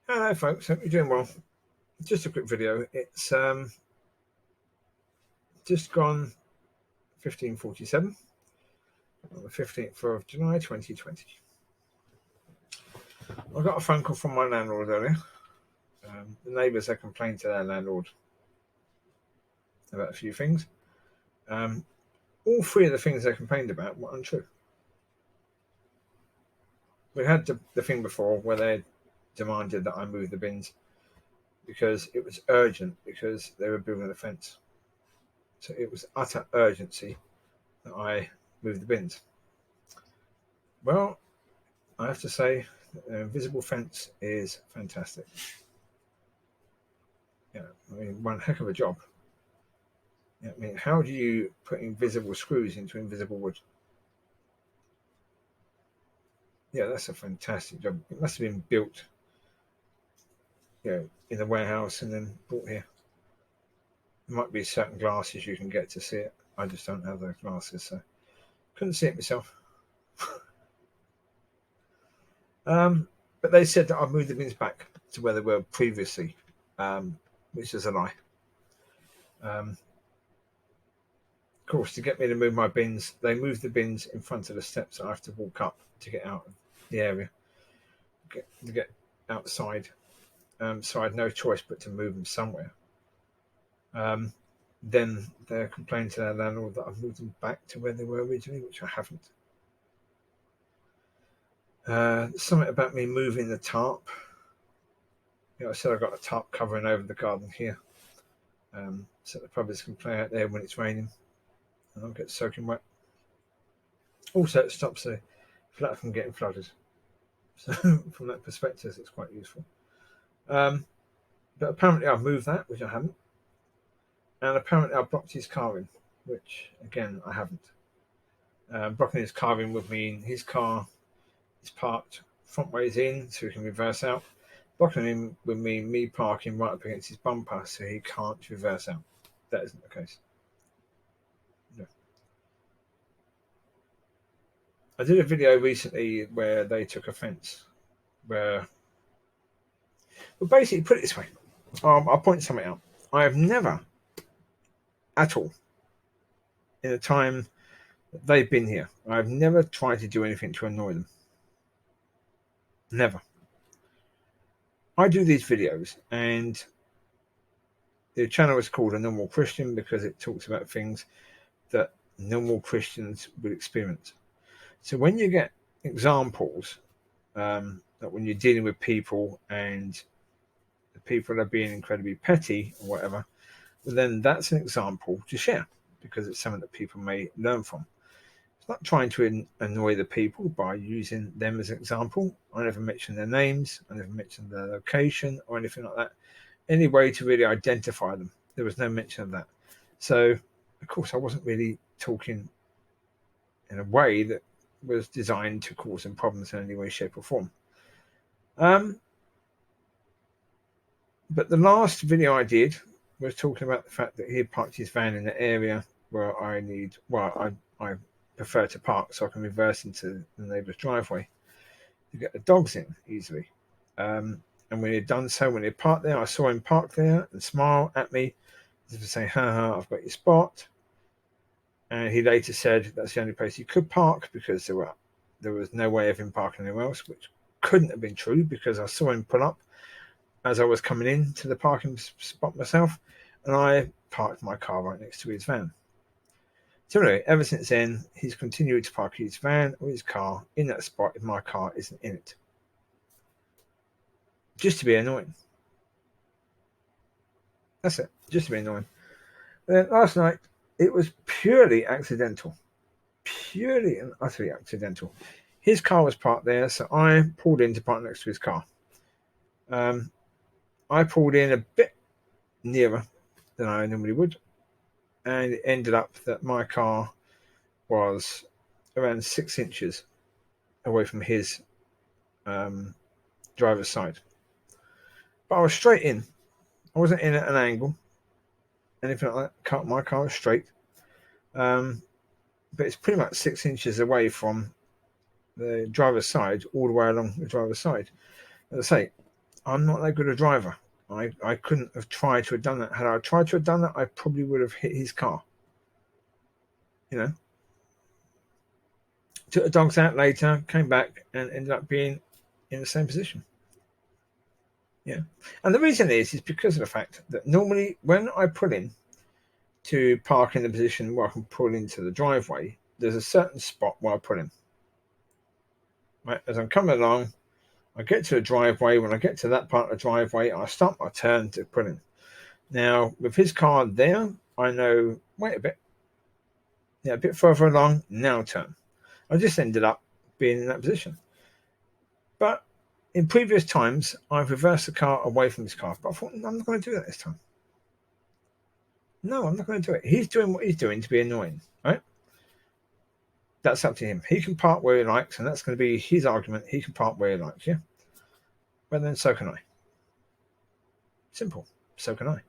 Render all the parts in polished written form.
Hello folks, hope you're doing well. Just a quick video. It's just gone 15:47 on the 15th of July 2020. I got a phone call from my landlord earlier. The neighbours had complained to their landlord about a few things. All three of the things they complained about were untrue. We had the thing before where they demanded that I move the bins because it was urgent, because they were building a fence. So it was utter urgency that I moved the bins. Well, I have to say, the invisible fence is fantastic. Yeah, I mean, one heck of a job. Yeah, I mean, how do you put invisible screws into invisible wood? Yeah, that's a fantastic job. It must have been built, in the warehouse and then brought here. There might be certain glasses you can get to see it. I just don't have those glasses, so couldn't see it myself. But they said that I've moved the bins back to where they were previously, which is a lie. Of course, to get me to move my bins, they moved the bins in front of the steps I have to walk up to get out of the area, to get outside. So I had no choice but to move them somewhere. Then they're complaining to their landlord that I've moved them back to where they were originally, which I haven't. Something about me moving the tarp. I said I've got a tarp covering over the garden here, so the public can play out there when it's raining and I'll get soaking wet. Also, it stops the flat from getting flooded. So from that perspective, it's quite useful. But apparently I've moved that, which I haven't. And apparently I've blocked his car in, which, again, I haven't. Blocking his car in would mean his car is parked front ways in, so he can reverse out. Blocking him would mean me parking right up against his bumper, so he can't reverse out. That isn't the case. No. I did a video recently where they took offence, well, basically, put it this way. I'll point something out. I have never, at all, in the time that they've been here, I've never tried to do anything to annoy them. Never. I do these videos, and the channel is called A Normal Christian because it talks about things that normal Christians would experience. So when you get examples that when you're dealing with people and the people are being incredibly petty or whatever, then that's an example to share because it's something that people may learn from. It's not trying to annoy the people by using them as an example. I never mention their names. I never mention their location or anything like that. Any way to really identify them. There was no mention of that. So, of course, I wasn't really talking in a way that was designed to cause them problems in any way, shape, or form. But the last video I did was talking about the fact that he had parked his van in the area where I prefer to park so I can reverse into the neighbour's driveway to get the dogs in easily. And when he had done so, when he had parked there, I saw him park there and smile at me as if to say, ha, I've got your spot. And he later said that's the only place he could park because there was no way of him parking anywhere else, which couldn't have been true because I saw him pull up as I was coming in to the parking spot myself, and I parked my car right next to his van. So anyway, ever since then, he's continued to park his van or his car in that spot if my car isn't in it. Just to be annoying. That's it, just to be annoying. And then last night, it was purely accidental. Purely and utterly accidental. His car was parked there, so I pulled in to park next to his car. I pulled in a bit nearer than I normally would, and it ended up that my car was around 6 inches away from his driver's side. But I was straight in. I wasn't in at an angle, anything like that. My car was straight. But it's pretty much 6 inches away from the driver's side, all the way along the driver's side. As I say, I'm not that good a driver. I couldn't have tried to have done that. Had I tried to have done that, I probably would have hit his car. You know, took the dogs out later, came back, and ended up being in the same position. Yeah, and the reason is because of the fact that normally when I pull in to park in the position where I can pull into the driveway, there's a certain spot where I pull in. Right, as I'm coming along, I get to the driveway. When I get to that part of the driveway, I start my turn to pull in. Now, with his car there, I know, wait a bit. Yeah, a bit further along, now turn. I just ended up being in that position. But in previous times, I've reversed the car away from his car. But I thought, no, I'm not going to do that this time. No, I'm not going to do it. He's doing what he's doing to be annoying, right? That's up to him. He can park where he likes, and that's going to be his argument. He can park where he likes, yeah? But then so can I. Simple. So can I.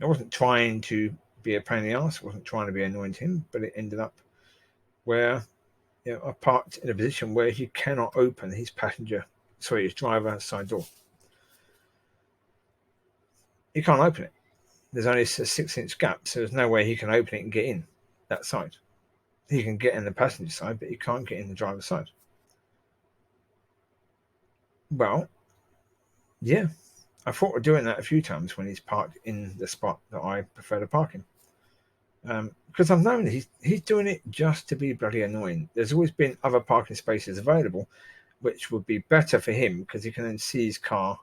I wasn't trying to be a pain in the ass. I wasn't trying to be annoying to him, but it ended up where I parked in a position where he cannot open his driver side door. He can't open it. There's only a 6-inch gap, so there's no way he can open it and get in that side. He can get in the passenger side, but he can't get in the driver's side. Well, yeah, I thought of doing that a few times when he's parked in the spot that I prefer to park in. Because I've known he's doing it just to be bloody annoying. There's always been other parking spaces available, which would be better for him because he can then see his car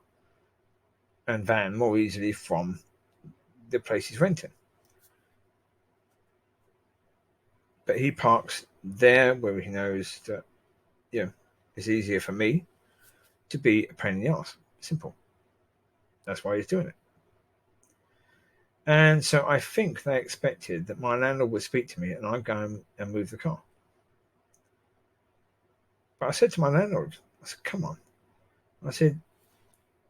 and van more easily from the place he's renting. But he parks there where he knows that, it's easier for me to be a pain in the ass. Simple. That's why he's doing it. And so I think they expected that my landlord would speak to me and I'd go and move the car. But I said to my landlord, I said, come on. I said,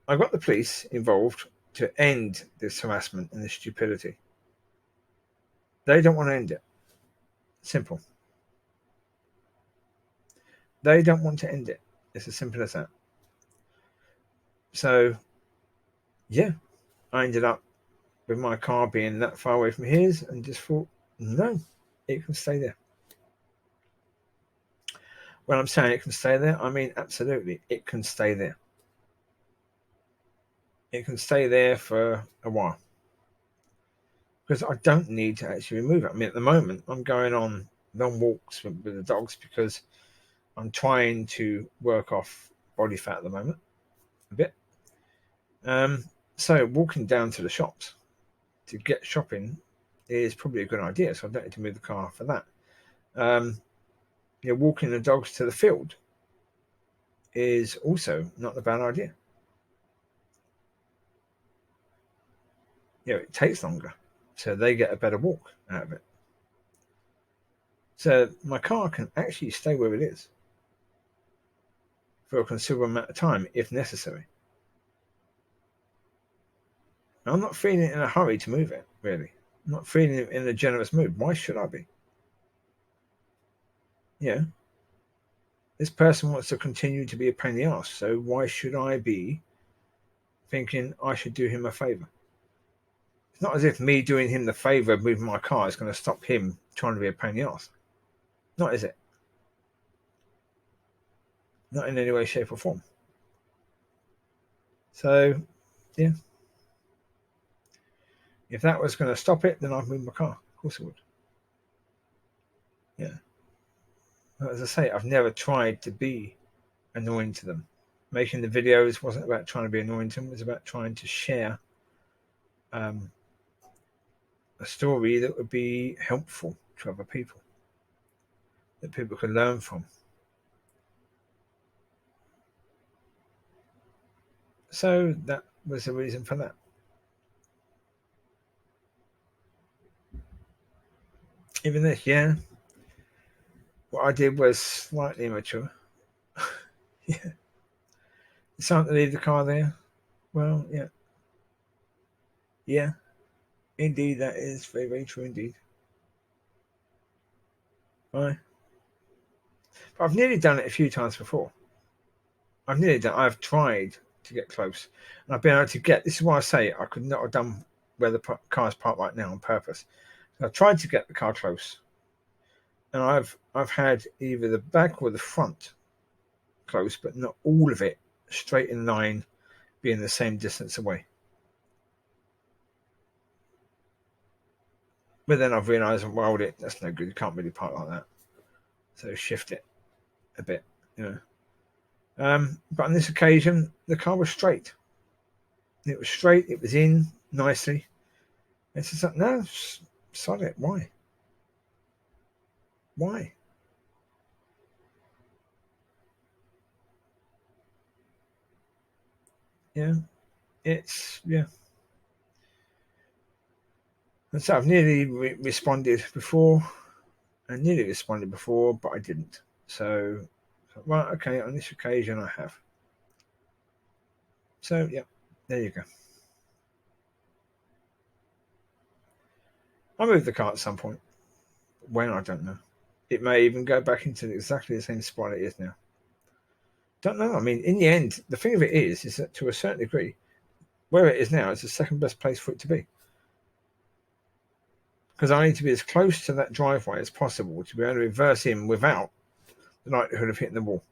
I got the police involved to end this harassment and this stupidity. They don't want to end it. Simple. They don't want to end it. It's as simple as that. So, yeah, I ended up with my car being that far away from his and just thought, no, it can stay there. When I'm saying it can stay there, I mean absolutely, it can stay there. It can stay there for a while. Because I don't need to actually remove it. I mean, at the moment, I'm going on long walks with the dogs because I'm trying to work off body fat at the moment a bit. So walking down to the shops to get shopping is probably a good idea. So I don't need to move the car for that. Walking the dogs to the field is also not a bad idea. It takes longer, so they get a better walk out of it. So my car can actually stay where it is for a considerable amount of time if necessary. Now, I'm not feeling in a hurry to move it, really. I'm not feeling in a generous mood. Why should I be? This person wants to continue to be a pain in the ass, so why should I be thinking I should do him a favour? It's not as if me doing him the favour of moving my car is going to stop him trying to be a pain in the ass. Not, is it? Not in any way, shape or form. So, yeah. If that was going to stop it, then I'd move my car. Of course I would. Yeah. But as I say, I've never tried to be annoying to them. Making the videos wasn't about trying to be annoying to them. It was about trying to share a story that would be helpful to other people, that people could learn from. So that was the reason for that. Even this, yeah. What I did was slightly immature. Yeah. It's time to leave the car there. Well, yeah. Yeah. Indeed, that is very, very true indeed. Right. But I've nearly done it a few times before. I've nearly done. I've tried to get close, and I've been able to get. This is why I say I could not have done where the car's parked right now on purpose. I tried to get the car close, and I've had either the back or the front close, but not all of it straight in line, being the same distance away. But then I've realised, well, that's no good. You can't really park like that. So shift it a bit, you know. But on this occasion, the car was straight. It was straight. It was in nicely. It's just like, no, sod it. Why? Why? Yeah, yeah. And so I've nearly responded before. I nearly responded before, but I didn't. So, right, okay, on this occasion I have. So, yeah, there you go. I'll move the car at some point. When, I don't know. It may even go back into exactly the same spot it is now. Don't know. I mean, in the end, the thing of it is that to a certain degree, where it is now is the second best place for it to be. Because I need to be as close to that driveway as possible to be able to reverse in without the likelihood of hitting the wall.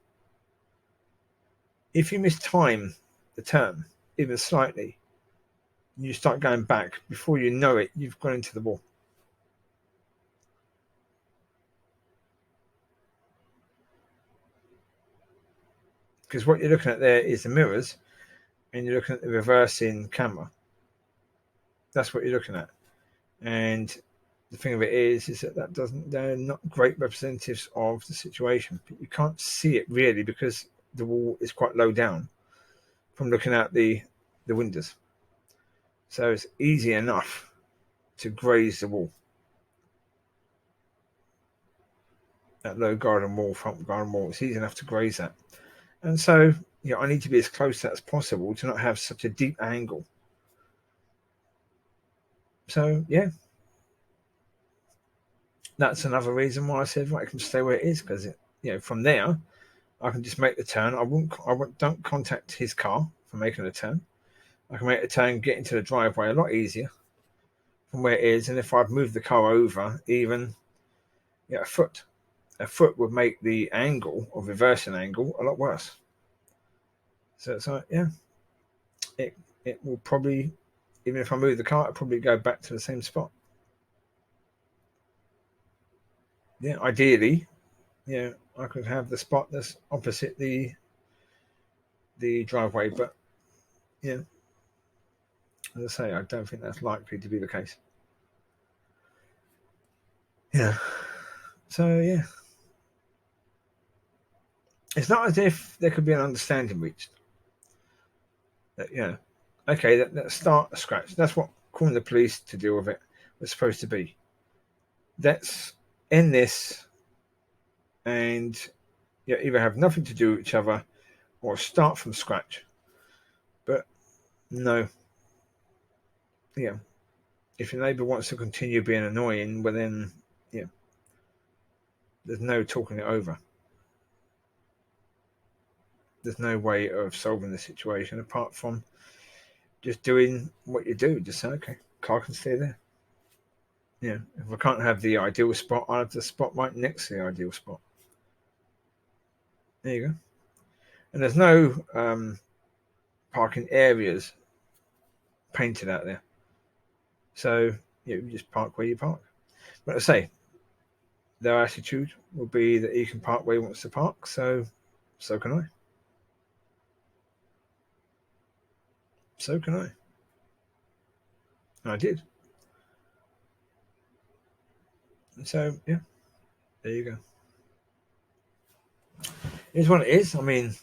If you mistime the turn, even slightly, you start going back, before you know it, you've gone into the wall. Because what you're looking at there is the mirrors, and you're looking at the reversing camera. That's what you're looking at. And the thing of it is that they're not great representatives of the situation. But you can't see it really because the wall is quite low down from looking out the windows. So it's easy enough to graze the wall. That low garden wall, front garden wall, it's easy enough to graze that. And so, I need to be as close to that as possible to not have such a deep angle. So, yeah. That's another reason why I said, right, I can stay where it is, because, from there, I can just make the turn. Don't contact his car for making a turn. I can make a turn, get into the driveway a lot easier from where it is. And if I've moved the car over even a foot would make the angle or reversing angle a lot worse. So it's like, yeah, it will probably, even if I move the car, it'll probably go back to the same spot. Yeah, ideally, I could have the spot that's opposite the driveway, but as I say, I don't think that's likely to be the case. Yeah. So yeah, it's not as if there could be an understanding reached. That okay, let's start a scratch. That's what calling the police to deal with it was supposed to be. Let's end this and either have nothing to do with each other or start from scratch. But no. If your neighbour wants to continue being annoying, well then, there's no talking it over. There's no way of solving the situation apart from just doing what you do. Just say, okay, car can stay there. If I can't have the ideal spot, I'll have the spot right next to the ideal spot. There you go. And there's no parking areas painted out there. So you just park where you park. But I say, their attitude will be that he can park where he wants to park, so can I. So can I. And I did. And so, there you go. It is what it is. I mean,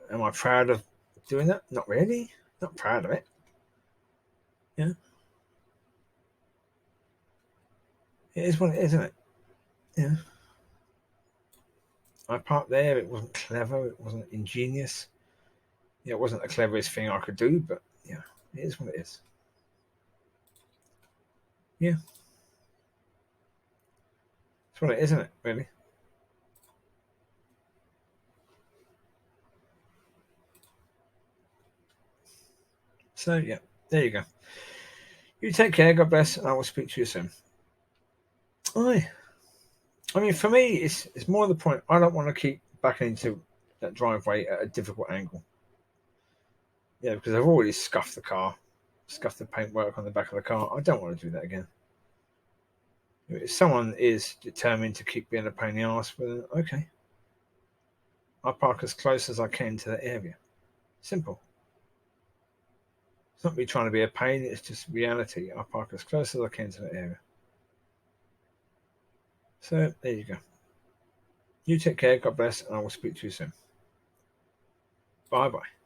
am I proud of doing that? Not really. Not proud of it. Yeah. It is what it is, isn't it? Yeah. I parked there. It wasn't clever. It wasn't ingenious. It wasn't the cleverest thing I could do, but it is what it is. Yeah. It's what it is, isn't it, really? So yeah, there you go. You take care. God bless, and I will speak to you soon. Aye. I mean, for me, it's more the point. I don't want to keep backing into that driveway at a difficult angle. Yeah, because I've already scuffed the car, scuffed the paintwork on the back of the car. I don't want to do that again. If someone is determined to keep being a pain in the ass, well, okay. I'll park as close as I can to that area. Simple. It's not me trying to be a pain, it's just reality. I'll park as close as I can to that area. So, there you go. You take care, God bless, and I will speak to you soon. Bye bye.